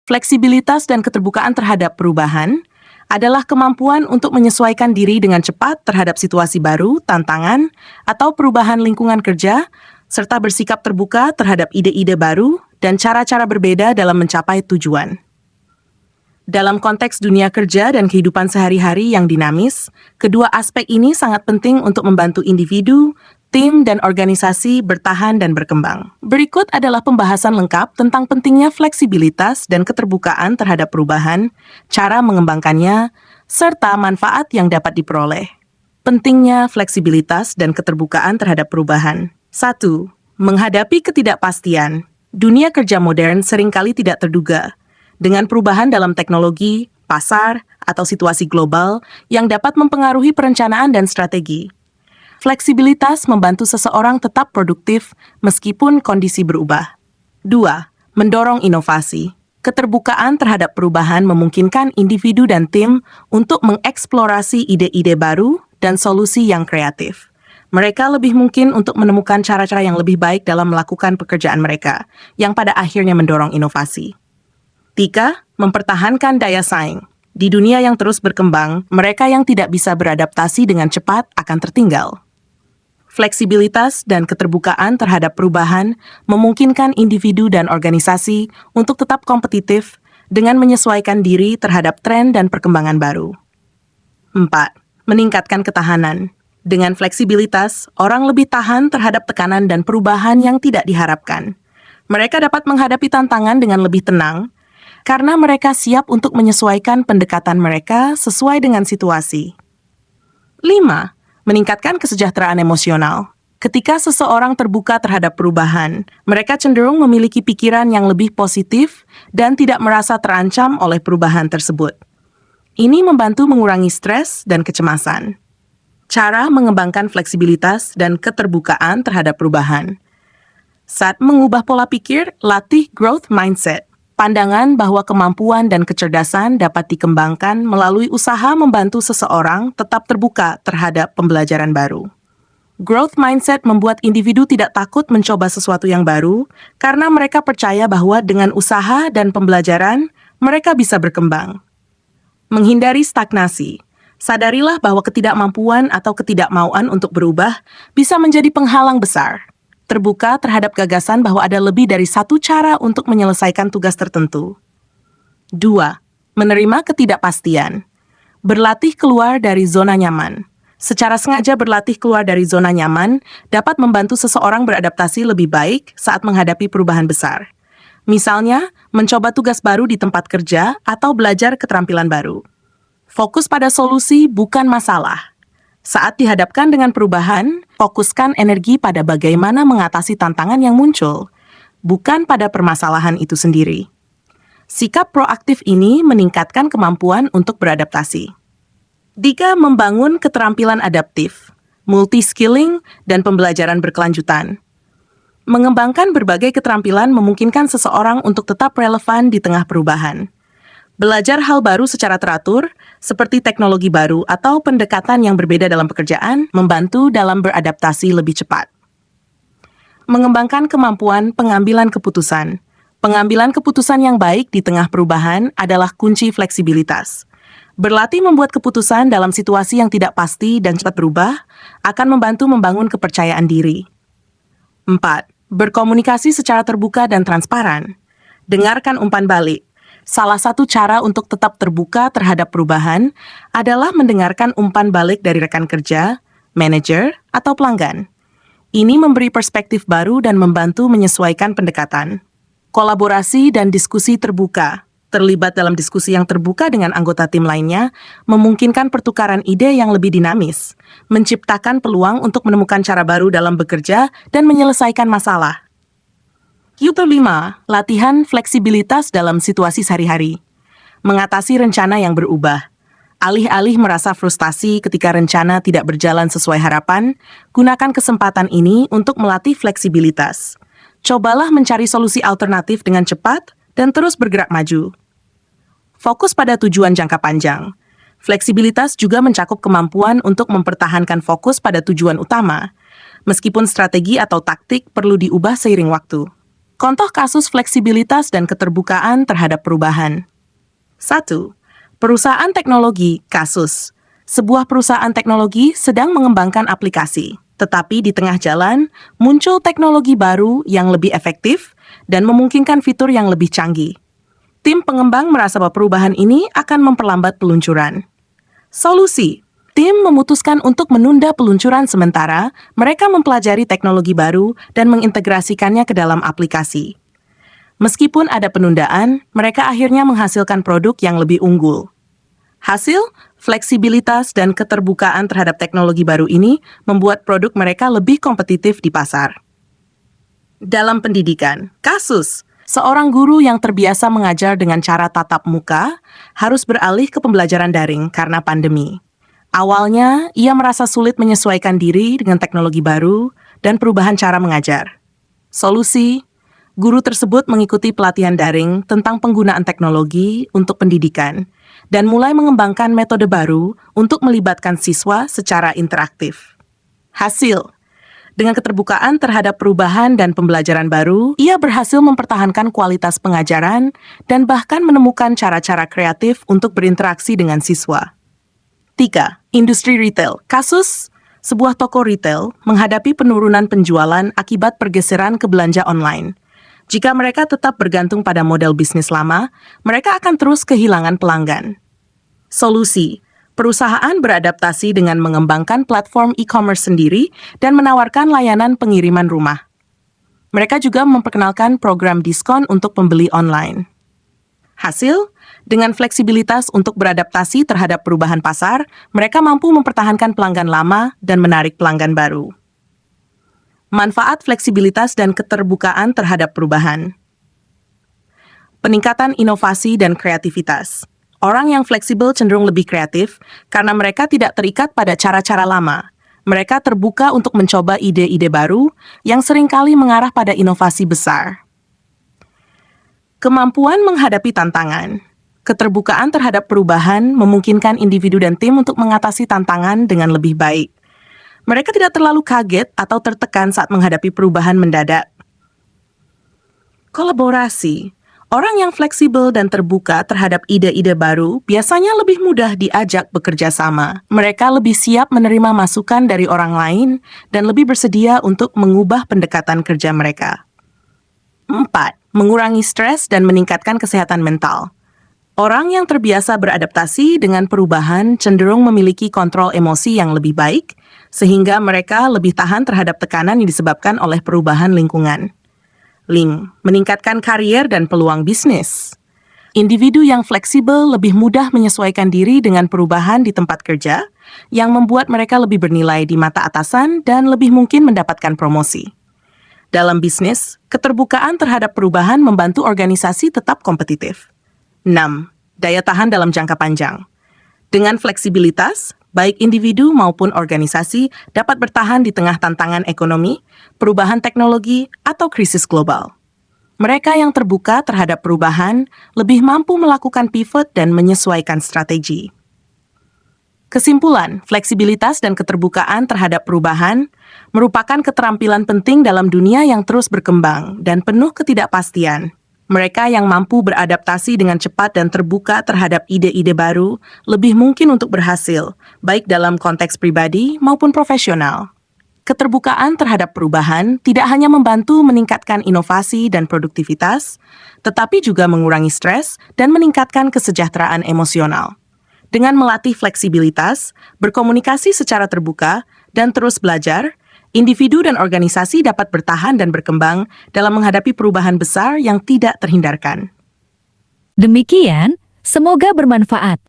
Fleksibilitas dan keterbukaan terhadap perubahan adalah kemampuan untuk menyesuaikan diri dengan cepat terhadap situasi baru, tantangan, atau perubahan lingkungan kerja, serta bersikap terbuka terhadap ide-ide baru dan cara-cara berbeda dalam mencapai tujuan. Dalam konteks dunia kerja dan kehidupan sehari-hari yang dinamis, kedua aspek ini sangat penting untuk membantu individu, tim, dan organisasi bertahan dan berkembang. Berikut adalah pembahasan lengkap tentang pentingnya fleksibilitas dan keterbukaan terhadap perubahan, cara mengembangkannya, serta manfaat yang dapat diperoleh. Pentingnya fleksibilitas dan keterbukaan terhadap perubahan. 1. Menghadapi ketidakpastian. Dunia kerja modern seringkali tidak terduga, dengan perubahan dalam teknologi, pasar, atau situasi global yang dapat mempengaruhi perencanaan dan strategi. Fleksibilitas membantu seseorang tetap produktif meskipun kondisi berubah. 2. Mendorong inovasi. Keterbukaan terhadap perubahan memungkinkan individu dan tim untuk mengeksplorasi ide-ide baru dan solusi yang kreatif. Mereka lebih mungkin untuk menemukan cara-cara yang lebih baik dalam melakukan pekerjaan mereka, yang pada akhirnya mendorong inovasi. 3. Mempertahankan daya saing. Di dunia yang terus berkembang, mereka yang tidak bisa beradaptasi dengan cepat akan tertinggal. Fleksibilitas dan keterbukaan terhadap perubahan memungkinkan individu dan organisasi untuk tetap kompetitif dengan menyesuaikan diri terhadap tren dan perkembangan baru. 4. Meningkatkan ketahanan. Dengan fleksibilitas, orang lebih tahan terhadap tekanan dan perubahan yang tidak diharapkan. Mereka dapat menghadapi tantangan dengan lebih tenang, karena mereka siap untuk menyesuaikan pendekatan mereka sesuai dengan situasi. 5. Meningkatkan kesejahteraan emosional. Ketika seseorang terbuka terhadap perubahan, mereka cenderung memiliki pikiran yang lebih positif dan tidak merasa terancam oleh perubahan tersebut. Ini membantu mengurangi stres dan kecemasan. Cara mengembangkan fleksibilitas dan keterbukaan terhadap perubahan. Saat mengubah pola pikir, latih growth mindset. Pandangan bahwa kemampuan dan kecerdasan dapat dikembangkan melalui usaha membantu seseorang tetap terbuka terhadap pembelajaran baru. Growth mindset membuat individu tidak takut mencoba sesuatu yang baru karena mereka percaya bahwa dengan usaha dan pembelajaran, mereka bisa berkembang. Menghindari stagnasi. Sadarilah bahwa ketidakmampuan atau ketidakmauan untuk berubah bisa menjadi penghalang besar. Terbuka terhadap gagasan bahwa ada lebih dari satu cara untuk menyelesaikan tugas tertentu. 2. Menerima ketidakpastian. Berlatih keluar dari zona nyaman. Secara sengaja berlatih keluar dari zona nyaman dapat membantu seseorang beradaptasi lebih baik saat menghadapi perubahan besar. Misalnya, mencoba tugas baru di tempat kerja atau belajar keterampilan baru. Fokus pada solusi bukan masalah. Saat dihadapkan dengan perubahan, fokuskan energi pada bagaimana mengatasi tantangan yang muncul, bukan pada permasalahan itu sendiri. Sikap proaktif ini meningkatkan kemampuan untuk beradaptasi. 3. Membangun keterampilan adaptif, multi-skilling, dan pembelajaran berkelanjutan. Mengembangkan berbagai keterampilan memungkinkan seseorang untuk tetap relevan di tengah perubahan. Belajar hal baru secara teratur, seperti teknologi baru atau pendekatan yang berbeda dalam pekerjaan, membantu dalam beradaptasi lebih cepat. Mengembangkan kemampuan pengambilan keputusan. Pengambilan keputusan yang baik di tengah perubahan adalah kunci fleksibilitas. Berlatih membuat keputusan dalam situasi yang tidak pasti dan cepat berubah akan membantu membangun kepercayaan diri. 4. Berkomunikasi secara terbuka dan transparan. Dengarkan umpan balik. Salah satu cara untuk tetap terbuka terhadap perubahan adalah mendengarkan umpan balik dari rekan kerja, manajer, atau pelanggan. Ini memberi perspektif baru dan membantu menyesuaikan pendekatan. Kolaborasi dan diskusi terbuka. Terlibat dalam diskusi yang terbuka dengan anggota tim lainnya memungkinkan pertukaran ide yang lebih dinamis, menciptakan peluang untuk menemukan cara baru dalam bekerja dan menyelesaikan masalah. Yang 5. Latihan fleksibilitas dalam situasi sehari-hari. Mengatasi rencana yang berubah. Alih-alih merasa frustasi ketika rencana tidak berjalan sesuai harapan, gunakan kesempatan ini untuk melatih fleksibilitas. Cobalah mencari solusi alternatif dengan cepat dan terus bergerak maju. Fokus pada tujuan jangka panjang. Fleksibilitas juga mencakup kemampuan untuk mempertahankan fokus pada tujuan utama, meskipun strategi atau taktik perlu diubah seiring waktu. Contoh kasus fleksibilitas dan keterbukaan terhadap perubahan. 1. Perusahaan teknologi, kasus. Sebuah perusahaan teknologi sedang mengembangkan aplikasi, tetapi di tengah jalan muncul teknologi baru yang lebih efektif dan memungkinkan fitur yang lebih canggih. Tim pengembang merasa bahwa perubahan ini akan memperlambat peluncuran. Solusi. Tim memutuskan untuk menunda peluncuran sementara, mereka mempelajari teknologi baru dan mengintegrasikannya ke dalam aplikasi. Meskipun ada penundaan, mereka akhirnya menghasilkan produk yang lebih unggul. Hasil, fleksibilitas dan keterbukaan terhadap teknologi baru ini membuat produk mereka lebih kompetitif di pasar. Dalam pendidikan, kasus. Seorang guru yang terbiasa mengajar dengan cara tatap muka harus beralih ke pembelajaran daring karena pandemi. Awalnya, ia merasa sulit menyesuaikan diri dengan teknologi baru dan perubahan cara mengajar. Solusi, guru tersebut mengikuti pelatihan daring tentang penggunaan teknologi untuk pendidikan dan mulai mengembangkan metode baru untuk melibatkan siswa secara interaktif. Hasil, dengan keterbukaan terhadap perubahan dan pembelajaran baru, ia berhasil mempertahankan kualitas pengajaran dan bahkan menemukan cara-cara kreatif untuk berinteraksi dengan siswa. 3. Industri retail. Kasus, sebuah toko retail menghadapi penurunan penjualan akibat pergeseran ke belanja online. Jika mereka tetap bergantung pada model bisnis lama, mereka akan terus kehilangan pelanggan. Solusi, perusahaan beradaptasi dengan mengembangkan platform e-commerce sendiri dan menawarkan layanan pengiriman rumah. Mereka juga memperkenalkan program diskon untuk pembeli online. Hasil, dengan fleksibilitas untuk beradaptasi terhadap perubahan pasar, mereka mampu mempertahankan pelanggan lama dan menarik pelanggan baru. Manfaat fleksibilitas dan keterbukaan terhadap perubahan. Peningkatan inovasi dan kreativitas. Orang yang fleksibel cenderung lebih kreatif karena mereka tidak terikat pada cara-cara lama. Mereka terbuka untuk mencoba ide-ide baru yang seringkali mengarah pada inovasi besar. Kemampuan menghadapi tantangan. Keterbukaan terhadap perubahan memungkinkan individu dan tim untuk mengatasi tantangan dengan lebih baik. Mereka tidak terlalu kaget atau tertekan saat menghadapi perubahan mendadak. Kolaborasi. Orang yang fleksibel dan terbuka terhadap ide-ide baru biasanya lebih mudah diajak bekerja sama. Mereka lebih siap menerima masukan dari orang lain dan lebih bersedia untuk mengubah pendekatan kerja mereka. 4. Mengurangi stres dan meningkatkan kesehatan mental. Orang yang terbiasa beradaptasi dengan perubahan cenderung memiliki kontrol emosi yang lebih baik, sehingga mereka lebih tahan terhadap tekanan yang disebabkan oleh perubahan lingkungan. Meningkatkan karier dan peluang bisnis. Individu yang fleksibel lebih mudah menyesuaikan diri dengan perubahan di tempat kerja, yang membuat mereka lebih bernilai di mata atasan dan lebih mungkin mendapatkan promosi. Dalam bisnis, keterbukaan terhadap perubahan membantu organisasi tetap kompetitif. 6. Daya tahan dalam jangka panjang. Dengan fleksibilitas, baik individu maupun organisasi dapat bertahan di tengah tantangan ekonomi, perubahan teknologi, atau krisis global. Mereka yang terbuka terhadap perubahan lebih mampu melakukan pivot dan menyesuaikan strategi. Kesimpulan, fleksibilitas dan keterbukaan terhadap perubahan merupakan keterampilan penting dalam dunia yang terus berkembang dan penuh ketidakpastian. Mereka yang mampu beradaptasi dengan cepat dan terbuka terhadap ide-ide baru lebih mungkin untuk berhasil, baik dalam konteks pribadi maupun profesional. Keterbukaan terhadap perubahan tidak hanya membantu meningkatkan inovasi dan produktivitas, tetapi juga mengurangi stres dan meningkatkan kesejahteraan emosional. Dengan melatih fleksibilitas, berkomunikasi secara terbuka, dan terus belajar, individu dan organisasi dapat bertahan dan berkembang dalam menghadapi perubahan besar yang tidak terhindarkan. Demikian, semoga bermanfaat.